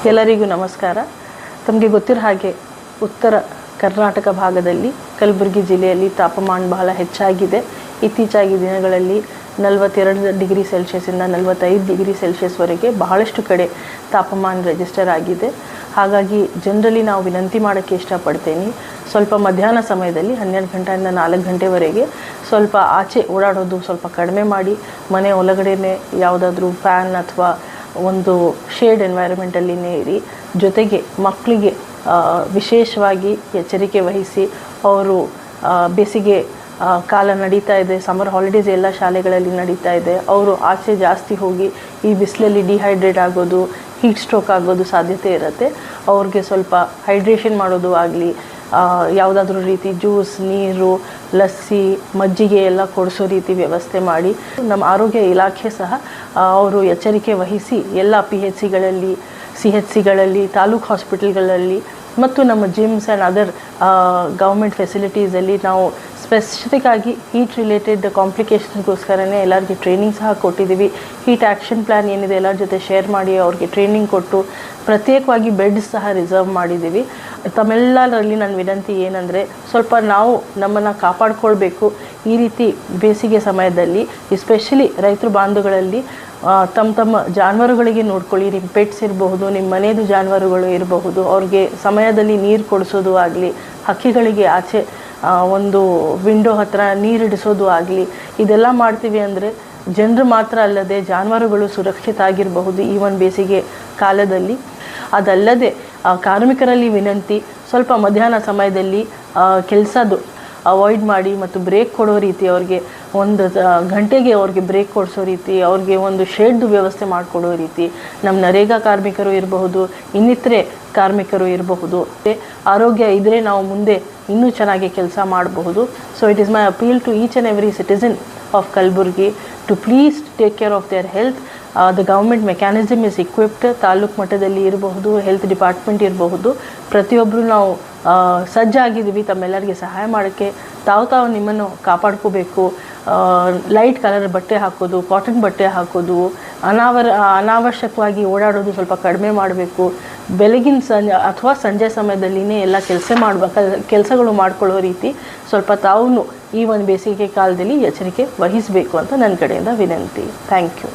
ಎಲ್ಲರಿಗೂ ನಮಸ್ಕಾರ. ತಮಗೆ ಗೊತ್ತಿರೋ ಹಾಗೆ ಉತ್ತರ ಕರ್ನಾಟಕ ಭಾಗದಲ್ಲಿ ಕಲಬುರಗಿ ಜಿಲ್ಲೆಯಲ್ಲಿ ತಾಪಮಾನ ಬಹಳ ಹೆಚ್ಚಾಗಿದೆ. ಇತ್ತೀಚೆಗೆ ದಿನಗಳಲ್ಲಿ 42 ಡಿಗ್ರಿ ಸೆಲ್ಸಿಯಸ್ಸಿಂದ 45 ಡಿಗ್ರಿ ಸೆಲ್ಸಿಯಸ್ವರೆಗೆ ಬಹಳಷ್ಟು ಕಡೆ ತಾಪಮಾನ ರಿಜಿಸ್ಟರ್ ಆಗಿದೆ. ಹಾಗಾಗಿ ಜನರಲಿ ನಾವು ವಿನಂತಿ ಮಾಡೋಕ್ಕೆ ಇಷ್ಟಪಡ್ತೇನೆ, ಸ್ವಲ್ಪ ಮಧ್ಯಾಹ್ನ ಸಮಯದಲ್ಲಿ 12 ಗಂಟೆಯಿಂದ 4 ಗಂಟೆವರೆಗೆ ಸ್ವಲ್ಪ ಆಚೆ ಓಡಾಡೋದು ಸ್ವಲ್ಪ ಕಡಿಮೆ ಮಾಡಿ, ಮನೆ ಒಳಗಡೆನೇ ಯಾವುದಾದ್ರೂ ಫ್ಯಾನ್ ಅಥವಾ ಒಂದು ಶೇಡ್ ಎನ್ವೈರನ್ಮೆಂಟಲ್ಲಿನೇ ಇರಿ. ಜೊತೆಗೆ ಮಕ್ಕಳಿಗೆ ವಿಶೇಷವಾಗಿ ಎಚ್ಚರಿಕೆ ವಹಿಸಿ. ಅವರು ಬೇಸಿಗೆ ಕಾಲ ನಡೀತಾ ಇದೆ, ಸಮ್ಮರ್ ಹಾಲಿಡೇಸ್ ಎಲ್ಲ ಶಾಲೆಗಳಲ್ಲಿ ನಡೀತಾ ಇದೆ. ಅವರು ಆಚೆ ಜಾಸ್ತಿ ಹೋಗಿ ಈ ಬಿಸಿಲಲ್ಲಿ ಡಿಹೈಡ್ರೇಟ್ ಆಗೋದು, ಹೀಟ್ ಸ್ಟ್ರೋಕ್ ಆಗೋದು ಸಾಧ್ಯತೆ ಇರುತ್ತೆ. ಅವ್ರಿಗೆ ಸ್ವಲ್ಪ ಹೈಡ್ರೇಷನ್ ಮಾಡೋದು ಆಗಲಿ, ಯಾವುದಾದ್ರೂ ರೀತಿ ಜ್ಯೂಸ್, ನೀರು, ಲಸ್ಸಿ, ಮಜ್ಜಿಗೆ ಎಲ್ಲ ಕೊಡಿಸೋ ರೀತಿ ವ್ಯವಸ್ಥೆ ಮಾಡಿ. ನಮ್ಮ ಆರೋಗ್ಯ ಇಲಾಖೆ ಸಹ ಅವರು ಎಚ್ಚರಿಕೆ ವಹಿಸಿ ಎಲ್ಲ PHCಗಳಲ್ಲಿ, CHCಗಳಲ್ಲಿ, ತಾಲೂಕು ಹಾಸ್ಪಿಟಲ್ಗಳಲ್ಲಿ ಮತ್ತು ನಮ್ಮ ಜಿಮ್ಸ್ ಆ್ಯಂಡ್ ಅದರ್ ಗೌರ್ಮೆಂಟ್ ಫೆಸಿಲಿಟೀಸಲ್ಲಿ ನಾವು ಸ್ಪೆಸಿಫಿಕ್ ಆಗಿ ಹೀಟ್ ರಿಲೇಟೆಡ್ ಕಾಂಪ್ಲಿಕೇಶನ್ಗೋಸ್ಕರನೇ ಎಲ್ಲರಿಗೆ ಟ್ರೈನಿಂಗ್ ಸಹ ಕೊಟ್ಟಿದ್ದೀವಿ. ಹೀಟ್ ಆ್ಯಕ್ಷನ್ ಪ್ಲ್ಯಾನ್ ಏನಿದೆ ಎಲ್ಲರ ಜೊತೆ ಶೇರ್ ಮಾಡಿ ಅವ್ರಿಗೆ ಟ್ರೈನಿಂಗ್ ಕೊಟ್ಟು ಪ್ರತ್ಯೇಕವಾಗಿ ಬೆಡ್ ಸಹ ರಿಸರ್ವ್ ಮಾಡಿದ್ದೀವಿ. ತಮ್ಮೆಲ್ಲರಲ್ಲಿ ನನ್ನ ವಿನಂತಿ ಏನಂದರೆ, ಸ್ವಲ್ಪ ನಾವು ನಮ್ಮನ್ನು ಕಾಪಾಡಿಕೊಳ್ಬೇಕು. ಈ ರೀತಿ ಬೇಸಿಗೆ ಸಮಯದಲ್ಲಿ ಎಸ್ಪೆಷಲಿ ರೈತರು ಬಾಂಧವಗಳಲ್ಲಿ ತಮ್ಮ ಜಾನುವಾರುಗಳಿಗೆ ನೋಡ್ಕೊಳ್ಳಿ. ನಿಮ್ಮ ಪೆಟ್ಸ್ ಇರಬಹುದು, ನಿಮ್ಮ ಮನೆಯದು ಜಾನುವಾರುಗಳು ಇರಬಹುದು, ಅವ್ರಿಗೆ ಸಮಯದಲ್ಲಿ ನೀರು ಕೊಡಿಸೋದು ಆಗಲಿ, ಹಕ್ಕಿಗಳಿಗೆ ಆಚೆ ಒಂದು ವಿಂಡೋ ಹತ್ರ ನೀರಿಡಿಸೋದು ಆಗಲಿ, ಇದೆಲ್ಲ ಮಾಡ್ತೀವಿ ಅಂದರೆ ಜನರು ಮಾತ್ರ ಅಲ್ಲದೆ ಜಾನುವಾರುಗಳು ಸುರಕ್ಷಿತ ಆಗಿರಬಹುದು ಈ ಒಂದು ಬೇಸಿಗೆ ಕಾಲದಲ್ಲಿ. ಅದಲ್ಲದೆ ಕಾರ್ಮಿಕರಲ್ಲಿ ವಿನಂತಿ, ಸ್ವಲ್ಪ ಮಧ್ಯಾಹ್ನ ಸಮಯದಲ್ಲಿ ಕೆಲಸದ್ದು ಅವಾಯ್ಡ್ ಮಾಡಿ ಮತ್ತು ಬ್ರೇಕ್ ಕೊಡೋ ರೀತಿ, ಅವ್ರಿಗೆ 1 ಗಂಟೆಗೆ ಅವ್ರಿಗೆ ಬ್ರೇಕ್ ಕೊಡಿಸೋ ರೀತಿ, ಅವ್ರಿಗೆ ಒಂದು ಶೆಡ್ ವ್ಯವಸ್ಥೆ ಮಾಡಿಕೊಡೋ ರೀತಿ. ನಮ್ಮ ನರೇಗಾ ಕಾರ್ಮಿಕರು ಇರಬಹುದು, ಇನ್ನಿತರೆ ಕಾರ್ಮಿಕರು ಇರಬಹುದು. ಆರೋಗ್ಯ ಇದ್ದರೆ ನಾವು ಮುಂದೆ ಇನ್ನೂ ಚೆನ್ನಾಗಿ ಕೆಲಸ ಮಾಡಬಹುದು. So it is my appeal to each and every citizen of Kalaburagi to please take care of their health. The government mechanism is equipped. ತಾಲೂಕು ಮಟ್ಟದಲ್ಲಿ ಇರಬಹುದು, ಹೆಲ್ತ್ ಡಿಪಾರ್ಟ್ಮೆಂಟ್ ಇರಬಹುದು, ಪ್ರತಿಯೊಬ್ಬರು ನಾವು ಸಜ್ಜಾಗಿದ್ದೀವಿ ತಮ್ಮೆಲ್ಲರಿಗೆ ಸಹಾಯ ಮಾಡೋಕ್ಕೆ. ತಾವು ನಿಮ್ಮನ್ನು ಕಾಪಾಡ್ಕೋಬೇಕು. ಲೈಟ್ ಕಲರ್ ಬಟ್ಟೆ ಹಾಕೋದು, ಕಾಟನ್ ಬಟ್ಟೆ ಹಾಕೋದು, ಅನಾವಶ್ಯಕವಾಗಿ ಓಡಾಡೋದು ಸ್ವಲ್ಪ ಕಡಿಮೆ ಮಾಡಬೇಕು. ಬೆಳಗಿನ ಅಥವಾ ಸಂಜೆ ಸಮಯದಲ್ಲಿನೇ ಎಲ್ಲ ಕೆಲಸಗಳು ಮಾಡ್ಕೊಳ್ಳೋ ರೀತಿ ಸ್ವಲ್ಪ ತಾವು ಈ ಒಂದು ಬೇಸಿಗೆ ಕಾಲದಲ್ಲಿ ಎಚ್ಚರಿಕೆ ವಹಿಸಬೇಕು ಅಂತ ನನ್ನ ಕಡೆಯಿಂದ ವಿನಂತಿ. Thank you.